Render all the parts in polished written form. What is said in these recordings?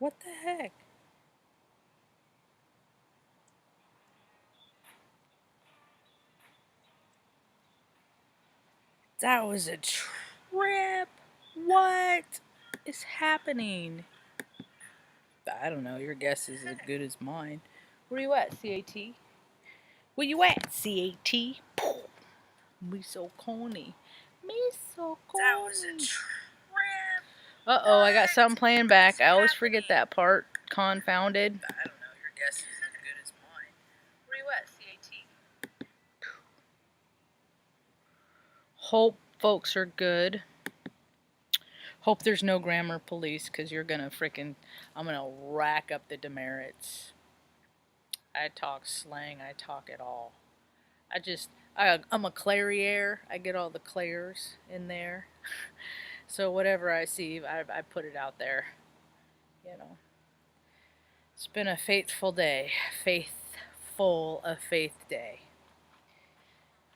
What the heck? That was a trip. What is happening? I don't know. Your guess is as good as mine. Where you at, CAT? Where you at, CAT? Me so corny. Me so corny. That was a trip. Uh-oh, I got something playing back. I always forget that part. Confounded. I don't know. Your guess is as good as mine. Where you at, CAT? Hope folks are good. Hope there's no grammar police, because you're gonna frickin'. I'm gonna rack up the demerits. I talk slang, I talk it all. I'm a clarier. I get all the clairs in there. So whatever I see, I put it out there. You know. It's been a faithful day. Faithful of faith day.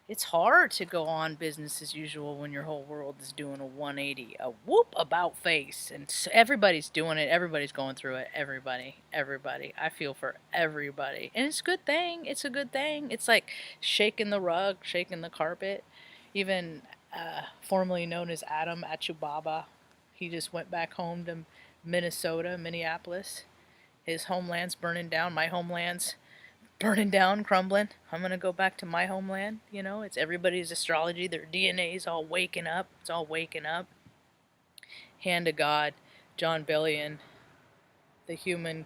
It's hard to go on business as usual when your whole world is doing a 180, a whoop about face, and everybody's doing it. Everybody's going through it. Everybody. I feel for everybody, and it's a good thing. It's a good thing. It's like shaking the rug, shaking the carpet. Even formerly known as Adam Achubaba, he just went back home to Minneapolis. His homeland's burning down. My homeland's burning down, crumbling. I'm gonna go back to my homeland. You know, it's everybody's astrology. Their DNA's all waking up. It's all waking up. Hand of God, John Bellion, the human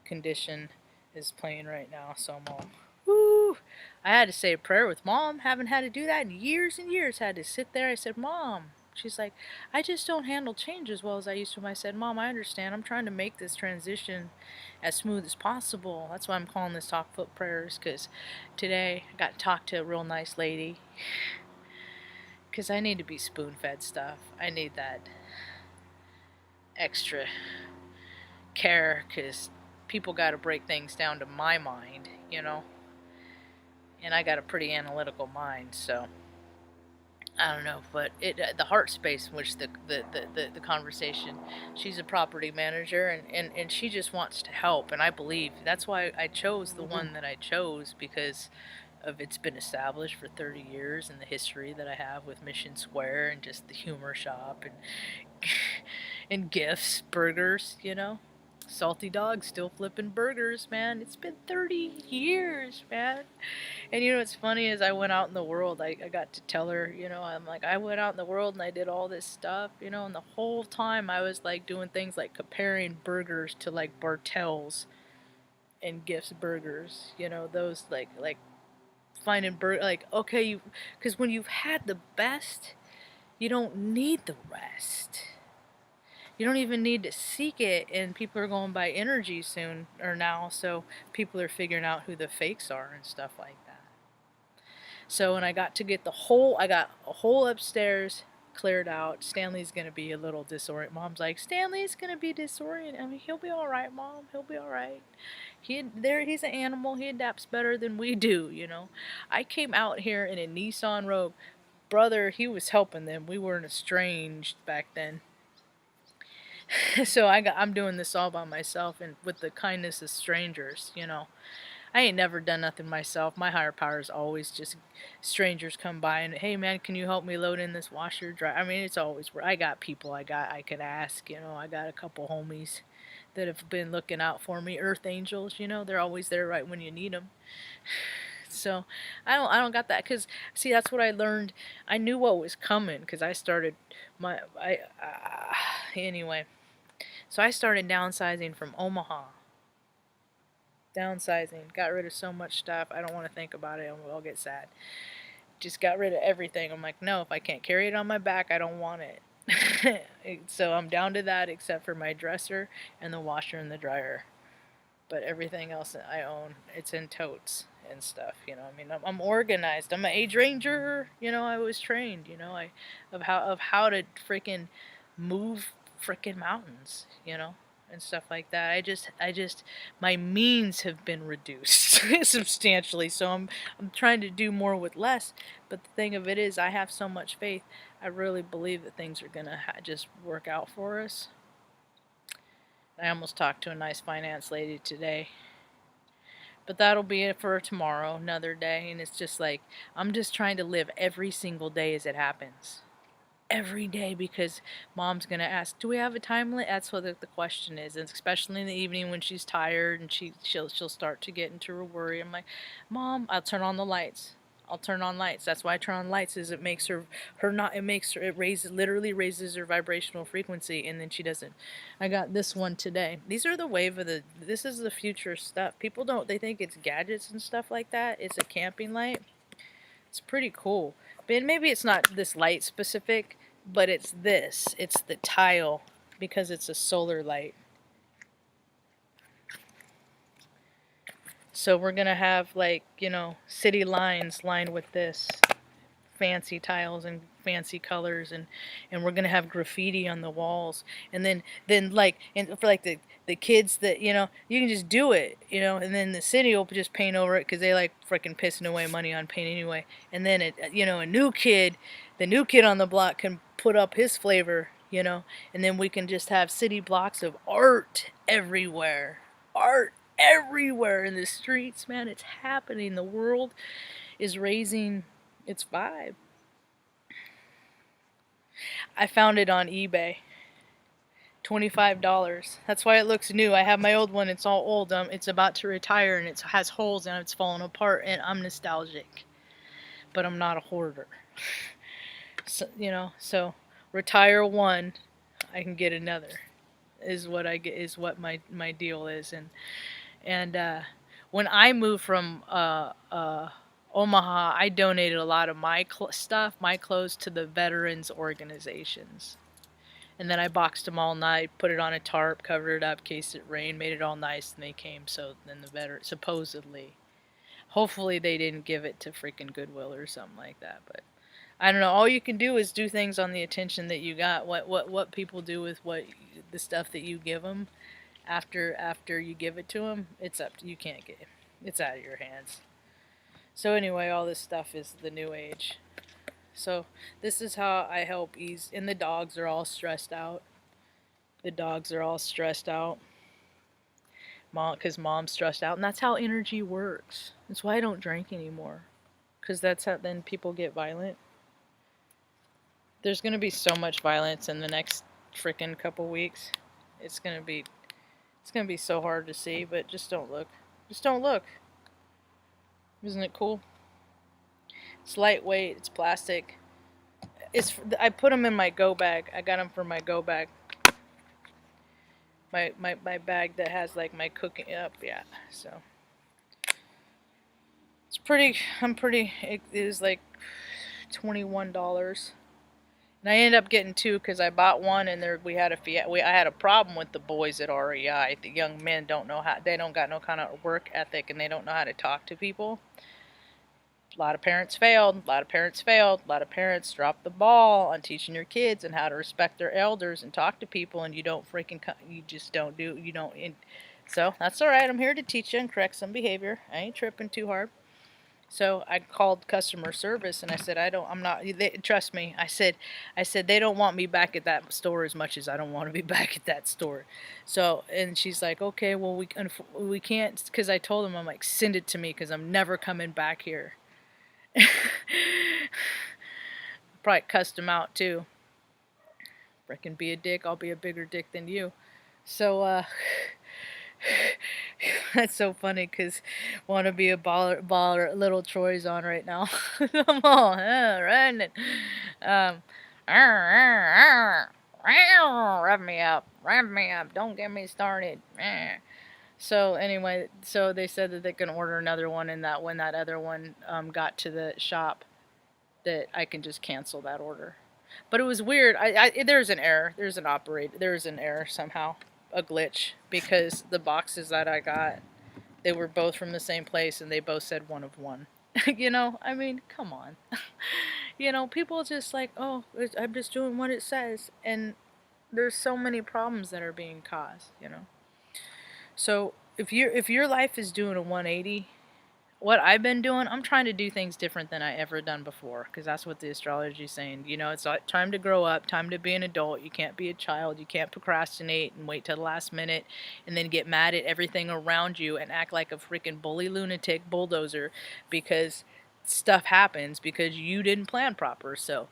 condition is playing right now. So I'm all, woo! I had to say a prayer with Mom. Haven't had to do that in years and years. Had to sit there. I said, Mom. She's like, I just don't handle change as well as I used to. I said, Mom, I understand. I'm trying to make this transition as smooth as possible. That's why I'm calling this Talk Foot Prayers, because today I got to talk to a real nice lady. Because I need to be spoon-fed stuff. I need that extra care, because people got to break things down to my mind, you know? And I got a pretty analytical mind, so I don't know, but the heart space in which the conversation, she's a property manager, and she just wants to help, and I believe that's why I chose the one that I chose, because of it's been established for 30 years and the history that I have with Mission Square and just the humor shop and and gifts, burgers, you know. Salty dog still flipping burgers, man. It's been 30 years, man. And you know what's funny is I went out in the world. I got to tell her, you know, I'm like, I went out in the world and I did all this stuff, you know, and the whole time I was like doing things like comparing burgers to like Bartels and Gifts burgers, you know, those like finding like, okay, because when you've had the best, you don't need the rest. You don't even need to seek it, and people are going by energy soon or now, so people are figuring out who the fakes are and stuff like that. So when I got to get I got a whole upstairs cleared out. Stanley's gonna be a little disoriented. Mom's like, Stanley's gonna be disoriented. I mean, he'll be all right, Mom. He'll be all right. He's an animal. He adapts better than we do, you know. I came out here in a Nissan Rogue. Brother, he was helping them. We weren't estranged back then. So I'm doing this all by myself and with the kindness of strangers, you know. I ain't never done nothing myself. My higher power is always just strangers come by and, hey man, can you help me load in this washer dry? I mean, it's always where I got people I could ask, you know. I got a couple homies that have been looking out for me, earth angels, you know. They're always there right when you need them. So I don't got that, because see, that's what I learned. I knew what was coming because I started anyway. So I started downsizing from Omaha. Downsizing. Got rid of so much stuff. I don't want to think about it. I'll get sad. Just got rid of everything. I'm like, no, if I can't carry it on my back, I don't want it. So I'm down to that except for my dresser and the washer and the dryer. But everything else that I own, it's in totes and stuff. You know, I mean, I'm organized. I'm an age ranger. You know, I was trained. You know, of how to freaking move freaking mountains. You know, and stuff like that. My means have been reduced substantially. So I'm trying to do more with less. But the thing of it is, I have so much faith. I really believe that things are gonna just work out for us. I almost talked to a nice finance lady today. But that'll be it for tomorrow, another day. And it's just like, I'm just trying to live every single day as it happens. Every day, because mom's gonna ask, "Do we have a time limit?" That's what the question is, and especially in the evening when she's tired and she'll start to get into her worry. I'm like, "Mom, I'll turn on the lights. I'll turn on lights." That's why I turn on lights. Is it makes her not, it makes her, it raises, literally raises her vibrational frequency, and then she doesn't. I got this one today. These are the wave of the. This is the future stuff. People don't. They think it's gadgets and stuff like that. It's a camping light. It's pretty cool. But maybe it's not this light specific, but it's this. It's the tile, because it's a solar light. So we're going to have, like, city lines lined with this. Fancy tiles and fancy colors, and we're gonna have graffiti on the walls, and then like, and for like the kids that, you can just do it, and then the city will just paint over it because they like freaking pissing away money on paint anyway, and then a new kid, the new kid on the block can put up his flavor, and then we can just have city blocks of art everywhere. Art everywhere in the streets, man. It's happening. The world is raising its vibe. I found it on eBay. $25. That's why it looks new. I have my old one. It's all old. It's about to retire, and it has holes and it's falling apart. And I'm nostalgic, but I'm not a hoarder. So retire one, I can get another. Is what I get. Is what my deal is. And when I moved from Omaha, I donated a lot of my stuff, my clothes, to the veterans organizations. And then I boxed them all night, put it on a tarp, covered it up in case it rained, made it all nice, and they came. So then the veteran, supposedly, hopefully they didn't give it to freaking Goodwill or something like that. But I don't know. All you can do is do things on the attention that you got. What people do with the stuff that you give them after you give it to them, it's up to you. Can't get it. It's out of your hands. So anyway, all this stuff is the new age. So this is how I help ease. And the dogs are all stressed out. The dogs are all stressed out. Because mom's stressed out, and that's how energy works. That's why I don't drink anymore. Because that's how then people get violent. There's gonna be so much violence in the next freaking couple weeks. It's gonna be so hard to see, but just don't look. Just don't look. Isn't it cool? It's lightweight. It's plastic. I put them in my go bag. I got them for my go bag. My bag that has like my cooking up. Yeah. So it's pretty. It is like $21. And I ended up getting two because I bought one, and I had a problem with the boys at REI. The young men don't got no kind of work ethic, and they don't know how to talk to people. A lot of parents failed. A lot of parents dropped the ball on teaching your kids and how to respect their elders and talk to people, and you just don't do, you don't. So that's all right. I'm here to teach you and correct some behavior. I ain't tripping too hard. So I called customer service and I said, trust me. I said, they don't want me back at that store as much as I don't want to be back at that store. So, and she's like, okay, well, we can't, because I told them, I'm like, send it to me because I'm never coming back here. Probably cussed him out too. Frickin' be a dick, I'll be a bigger dick than you. So, that's so funny because want to be a baller. Little Troy's on right now. Come on, right? Rev me up. Don't get me started. So anyway, so they said that they can order another one, and that when that other one got to the shop, that I can just cancel that order. But it was weird. There's an error. There's an error somehow, a glitch, because the boxes that I got, they were both from the same place, and they both said one of one. I mean, come on. People just like, oh, I'm just doing what it says, and there's so many problems that are being caused. So if your life is doing a 180, what I've been doing, I'm trying to do things different than I ever done before, because that's what the astrology is saying. You know, it's time to grow up, time to be an adult. You can't be a child. You can't procrastinate and wait till the last minute and then get mad at everything around you and act like a freaking bully lunatic bulldozer because stuff happens because you didn't plan proper. So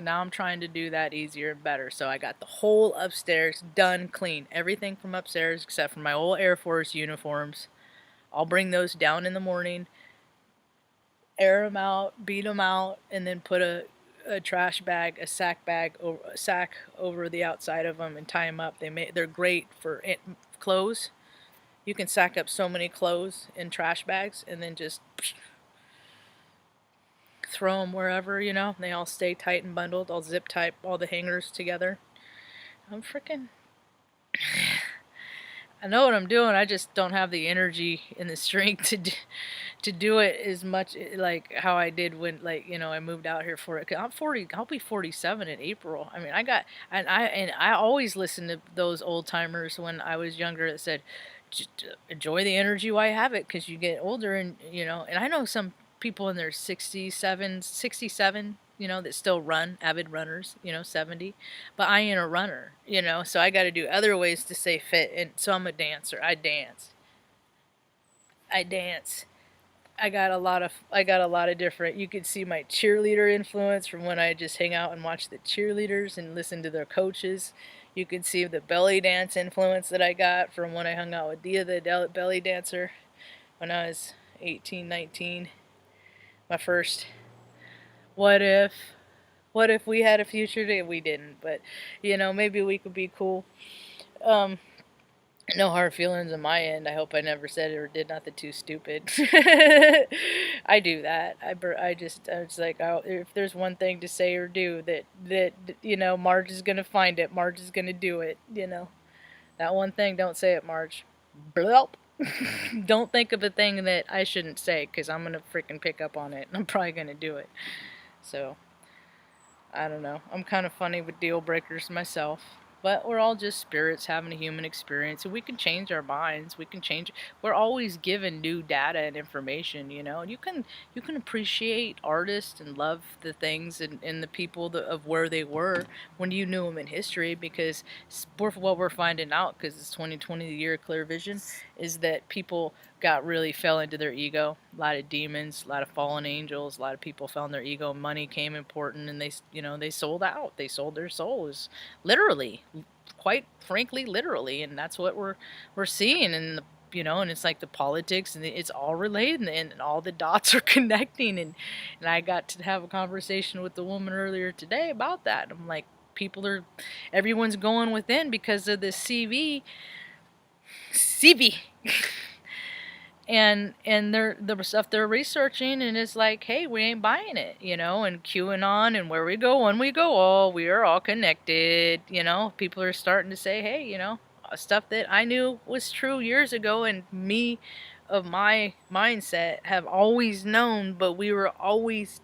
now I'm trying to do that easier and better. So I got the whole upstairs done clean. Everything from upstairs except for my old Air Force uniforms. I'll bring those down in the morning, air them out, beat them out, and then put a trash bag, a sack over the outside of them and tie them up. They're great for clothes. You can sack up so many clothes in trash bags and then just throw them wherever, you know. They all stay tight and bundled. I'll zip tie all the hangers together. I'm freaking... I know what I'm doing. I just don't have the energy and the strength to do it as much like how I did when, like, you know, I moved out here for it. 'Cause I'm 40. I'll be 47 in April. I mean, I always listened to those old timers when I was younger that said, just enjoy the energy while you have it, because you get older, and you know. And I know some people in their 67, you know, that still run, avid runners, you know, 70. But I ain't a runner, you know, so I got to do other ways to stay fit. And so I'm a dancer. I dance. I got a lot of different. You could see my cheerleader influence from when I just hang out and watch the cheerleaders and listen to their coaches. You could see the belly dance influence that I got from when I hung out with Dia, the belly dancer, when I was 18, 19. My first what if we had a future today? We didn't, but you know, maybe we could be cool. No hard feelings on my end. I hope I never said it or did nothing too stupid. I do that. I was like, if there's one thing to say or do that you know, Marge is gonna find it. Marge is gonna do it. You know, that one thing. Don't say it, Marge. Blup. Don't think of a thing that I shouldn't say, because I'm gonna freaking pick up on it and I'm probably gonna do it. So I don't know. I'm kind of funny with deal breakers myself. But we're all just spirits having a human experience, and we can change our minds. We're always given new data and information, you know. And you can appreciate artists and love the things and the people of where they were when you knew them in history, because what we're finding out, because it's 2020, the year of clear vision, is that people fell into their ego. A lot of demons, a lot of fallen angels, a lot of people fell in their ego. Money came important, and they sold out. They sold their souls, literally, quite frankly, literally. And that's what we're seeing in the, you know. And it's like the politics, and it's all related, and all the dots are connecting. And I got to have a conversation with the woman earlier today about that. I'm like, everyone's going within because of this CV. And the stuff they're researching, and it's like, hey, we ain't buying it, you know. And QAnon, and where we go, when we go, oh, we are all connected, you know. People are starting to say, hey, you know, stuff that I knew was true years ago, and me of my mindset have always known, but we were always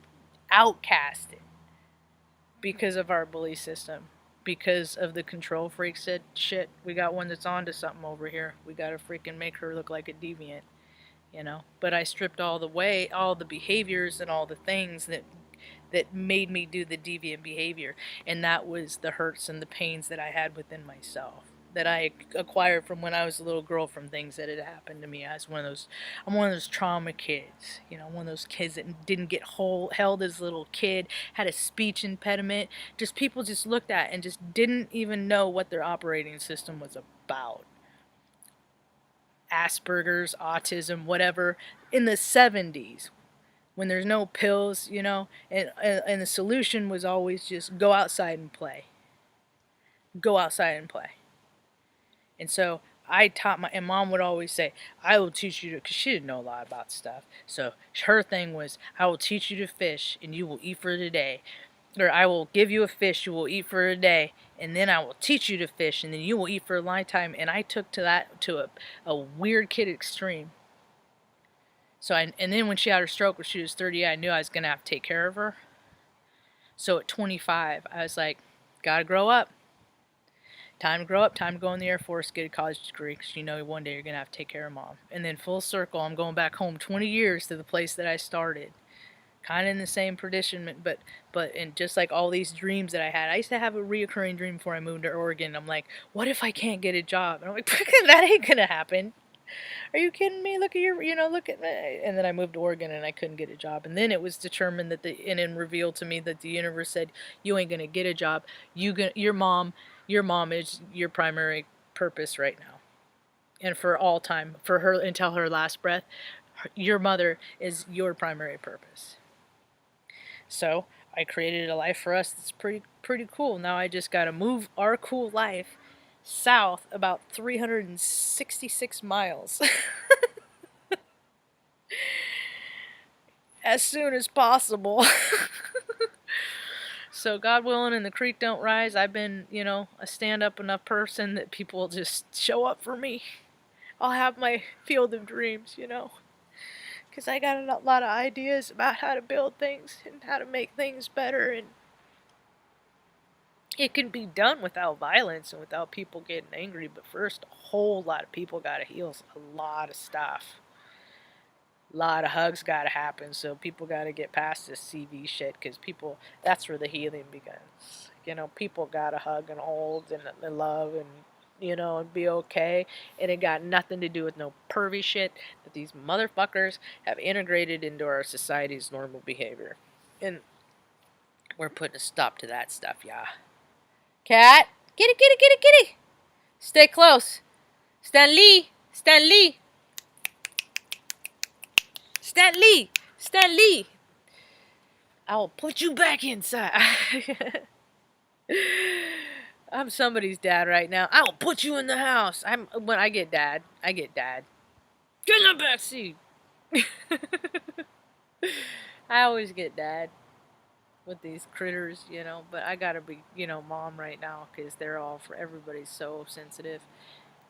outcasted because of our belief system, because of the control freak said, shit, we got one that's on to something over here, we gotta freaking make her look like a deviant, you know. But I stripped all the behaviors and all the things that made me do the deviant behavior, and that was the hurts and the pains that I had within myself, that I acquired from when I was a little girl, from things that had happened to me. I'm one of those trauma kids, you know, one of those kids that didn't get held as a little kid, had a speech impediment, just people just looked at and just didn't even know what their operating system was about. Asperger's, autism, whatever, in the 70s, when there's no pills, you know, and the solution was always just go outside and play. Go outside and play. And so I taught and Mom would always say, I will teach you to, because she didn't know a lot about stuff. So her thing was, I will teach you to fish and you will eat for today. Or I will give you a fish, you will eat for a day, and then I will teach you to fish, and then you will eat for a lifetime. And I took to that to a weird kid extreme. So and then when she had her stroke when she was 30, I knew I was going to have to take care of her. So at 25, I was like, gotta grow up. Time to grow up, time to go in the Air Force, get a college degree, because you know one day you're going to have to take care of mom. And then full circle, I'm going back home 20 years to the place that I started. Kind of in the same predicament, but in just like all these dreams that I used to have a reoccurring dream before I moved to Oregon. I'm like, what if I can't get a job? And I'm like, that ain't going to happen. Are you kidding me? Look at look at me. And then I moved to Oregon and I couldn't get a job. And then it was determined that and then revealed to me that the universe said, you ain't gonna get a job. Your mom is your primary purpose right now. And for all time, for her until her last breath, your mother is your primary purpose. So I created a life for us that's pretty cool. Now I just gotta move our cool life south about 366 miles. As soon as possible. So God willing and the creek don't rise, I've been, a stand-up enough person that people just show up for me. I'll have my field of dreams, because I got a lot of ideas about how to build things and how to make things better, and it can be done without violence and without people getting angry, but first a whole lot of people gotta heal a lot of stuff. A lot of hugs gotta happen, so people gotta get past this CV shit, because that's where the healing begins. People gotta hug and hold and love and, and be okay, and it got nothing to do with no pervy shit that these motherfuckers have integrated into our society's normal behavior. And we're putting a stop to that stuff, yeah. Cat! Kitty, kitty, kitty, kitty! Stay close. Stan Lee! Stan Lee! Stan Lee! Stan Lee! I will put you back inside. I'm somebody's dad right now. I will put you in the house. When I get dad. Get in the back seat. I always get dad with these critters, but I gotta be, mom right now, because everybody's so sensitive.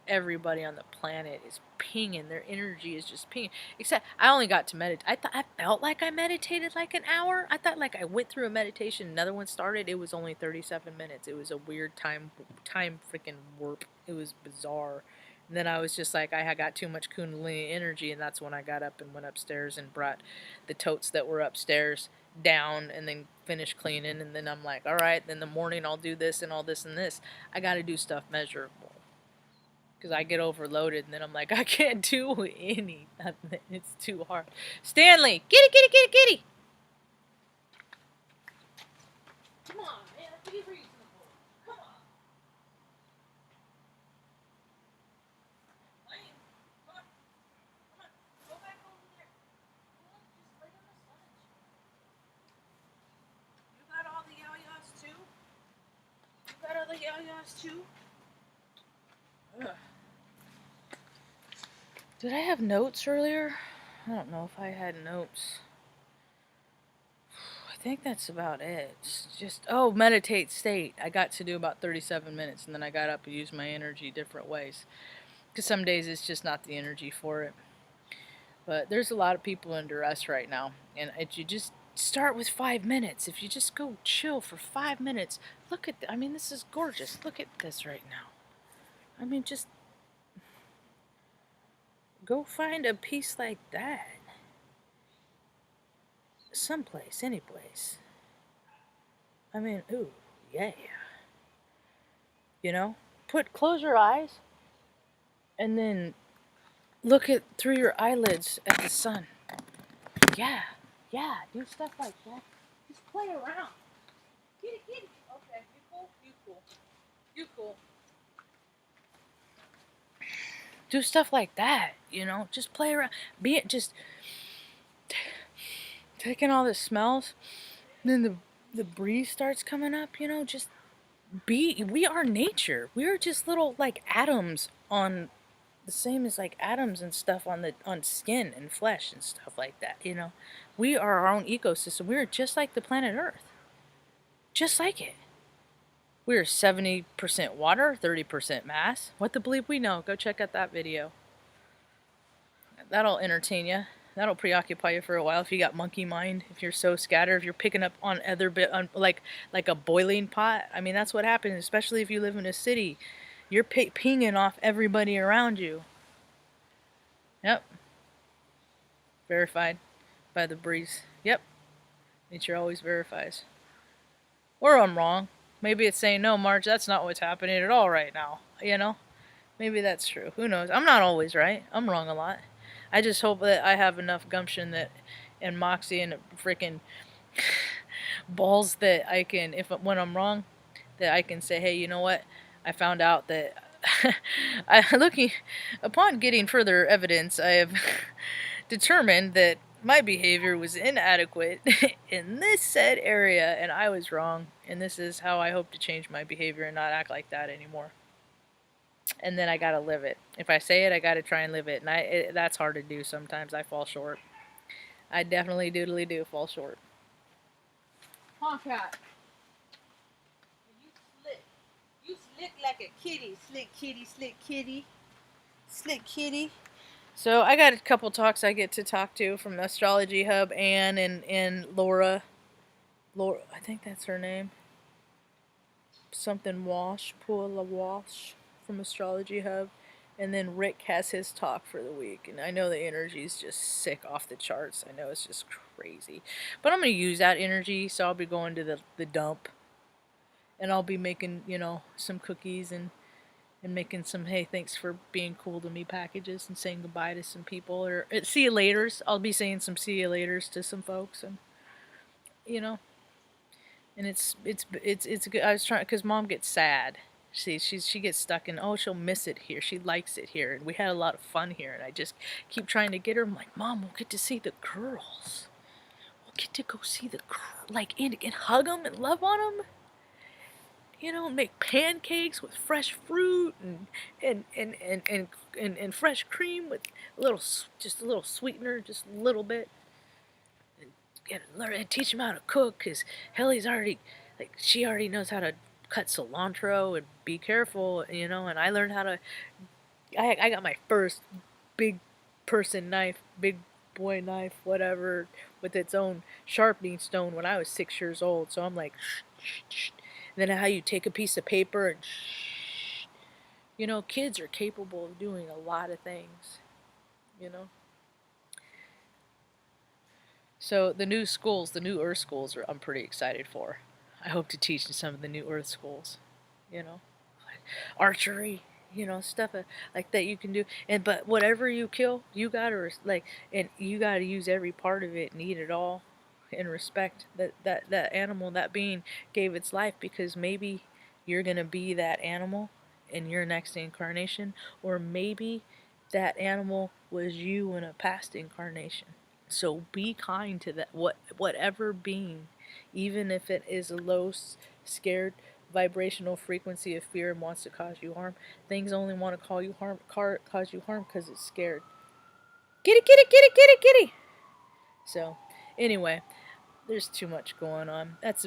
Everybody on the planet is pinging. Their energy is just pinging. Except I only got to meditate. I felt like I meditated like an hour. I thought like I went through a meditation. Another one started. It was only 37 minutes. It was a weird time freaking warp. It was bizarre. And then I was just like, I got too much Kundalini energy, and that's when I got up and went upstairs and brought the totes that were upstairs down and then finished cleaning. And then I'm like, all right, then the morning I'll do this and all this and this. I got to do stuff measurable. Because I get overloaded, and then I'm like, I can't do nothing. It's too hard. Stanley! Kitty, kitty, kitty, kitty! Come on, man. Be reasonable. Come on. Lane, come on. Come on. Go back over there. Come on, just lay on the sun. You got all the yayas, too? You got all the yayas, too? Ugh. Did I have notes earlier? I don't know if I had notes. I think that's about it. It's just, meditate state. I got to do about 37 minutes, and then I got up and used my energy different ways. Because some days it's just not the energy for it. But there's a lot of people in duress right now. And if you just start with 5 minutes, if you just go chill for 5 minutes, look at, this is gorgeous. Look at this right now. Just go find a piece like that. Someplace, anyplace. Ooh, yeah. Close your eyes and then look through your eyelids at the sun. Yeah, do stuff like that. Just play around. Kitty, kitty. Okay, you cool. Do stuff like that, just play around. Just taking all the smells, and then the breeze starts coming up, just we are nature. We're just little like atoms on the same as like atoms and stuff on skin and flesh and stuff like that, We are our own ecosystem. We're just like the planet Earth. Just like it. We're 70% water, 30% mass. What to believe we know. Go check out that video. That'll entertain you. That'll preoccupy you for a while if you got monkey mind. If you're so scattered, if you're picking up on other bit, on, like a boiling pot. I mean, that's what happens, especially if you live in a city. You're pinging off everybody around you. Yep. Verified by the breeze. Yep. Nature always verifies. Or I'm wrong. Maybe it's saying, no, Marge, that's not what's happening at all right now. You know? Maybe that's true. Who knows? I'm not always right. I'm wrong a lot. I just hope that I have enough gumption that, and moxie and freaking balls that I can, if when I'm wrong, that I can say, hey, you know what? I found out that looking upon getting further evidence, I have determined that my behavior was inadequate in this said area, and I was wrong. And this is how I hope to change my behavior and not act like that anymore. And then I gotta live it. If I say it, I gotta try and live it, and that's hard to do sometimes. I fall short. I definitely doodly do fall short. Concoct. You slick like a kitty. Slick kitty, slick kitty. Slick kitty. So I got a couple talks I get to talk to from Astrology Hub, Anne and Laura. Laura, I think that's her name. Something Walsh, Paula Walsh from Astrology Hub. And then Rick has his talk for the week. And I know the energy's just sick off the charts. I know it's just crazy. But I'm going to use that energy, so I'll be going to the dump. And I'll be making, you know, some cookies and making some, hey, thanks for being cool to me packages and saying goodbye to some people. Or see you laters. I'll be saying some see you laters to some folks. And, you know. And it's good. I was trying, because Mom gets sad. She gets stuck in, oh, she'll miss it here. She likes it here, and we had a lot of fun here. And I just keep trying to get her. I'm like, Mom, we'll get to see the girls. We'll get to go see the girls, like, and hug them and love on them. You know, make pancakes with fresh fruit and fresh cream with just a little sweetener, just a little bit. And teach him how to cook, because Helly's already, like, she already knows how to cut cilantro and be careful, you know. And I learned how to, I got my first big person knife, big boy knife, whatever, with its own sharpening stone when I was 6 years old. So I'm like, and then how you take a piece of paper and, you know, kids are capable of doing a lot of things, you know. So the new schools, the new Earth schools, I'm pretty excited for. I hope to teach in some of the new Earth schools, you know, like archery, you know, stuff like that you can do. And but whatever you kill, you gotta and you gotta use every part of it and eat it all, and respect that animal, that being gave its life, because maybe you're gonna be that animal in your next incarnation, or maybe that animal was you in a past incarnation. So be kind to that whatever being, even if it is a low, scared vibrational frequency of fear and wants to cause you harm. Things only want to cause you harm because it's scared. Kitty, kitty, kitty, kitty, kitty. So, anyway, there's too much going on. That's